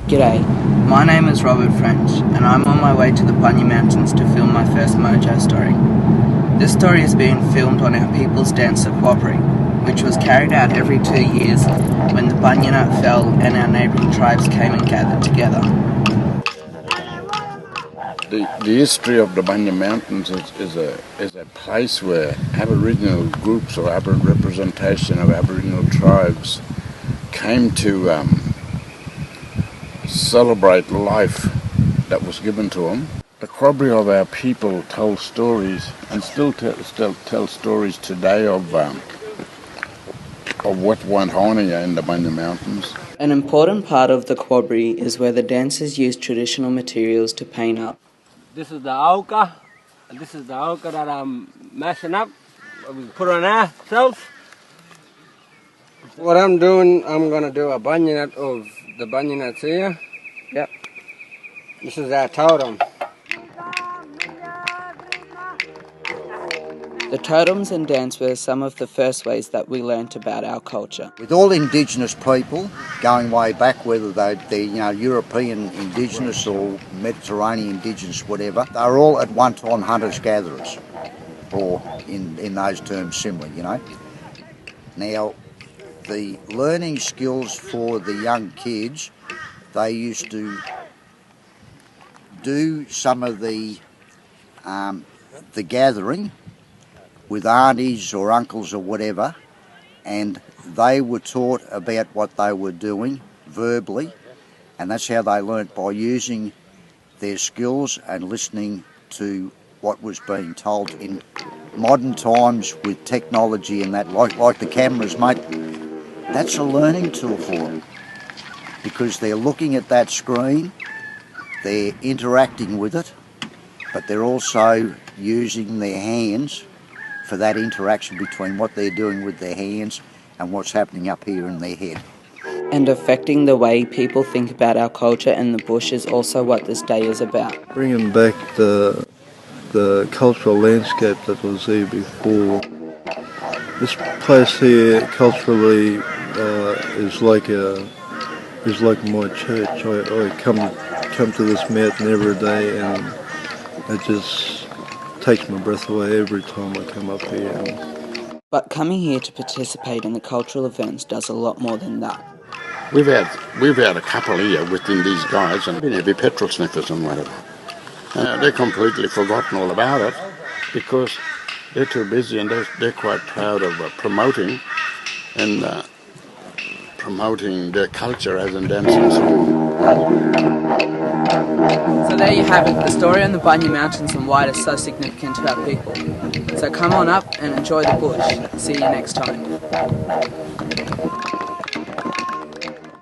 G'day, my name is Robert French and I'm on my way to the Bunya Mountains to film my first mojo story. This story is being filmed on our people's dance, the corrobree, which was carried out every 2 years when the Bunya nut fell and our neighbouring tribes came and gathered together. The history of the Bunya Mountains is a place where Aboriginal groups or representation of Aboriginal tribes came to celebrate life that was given to them. The corrobree of our people told stories and still tell stories today of what went on here in the Bunya Mountains. An important part of the corrobree is where the dancers use traditional materials to paint up. This is the auka, and this is the auka that I'm mashing up. We put on ourselves. What I'm doing, I'm going to do a bunya nut of the bunya nuts here. Yep. This is our totem. The totems and dance were some of the first ways that we learnt about our culture. With all Indigenous people, going way back, whether they're European Indigenous or Mediterranean Indigenous, whatever, they were all at one time hunters-gatherers, or in those terms similar, Now, the learning skills for the young kids, they used to do some of the gathering with aunties or uncles or whatever, and they were taught about what they were doing verbally, and that's how they learnt, by using their skills and listening to what was being told. In modern times with technology and that, like the cameras, mate, that's a learning tool for them, because they're looking at that screen, they're interacting with it, but they're also using their hands for that interaction between what they're doing with their hands and what's happening up here in their head. And affecting the way people think about our culture and the bush is also what this day is about. Bringing back the cultural landscape that was here before. This place here culturally is like my church. I come to this mountain every day, and it just takes my breath away every time I come up here. But coming here to participate in the cultural events does a lot more than that. We've had a couple here within these guys, and they'd be petrol sniffers and whatever. They're completely forgotten all about it because they're too busy, and they're quite proud of promoting their culture as in dancing song. So there you have it, the story on the Bunya Mountains and why it is so significant to our people. So come on up and enjoy the bush. See you next time.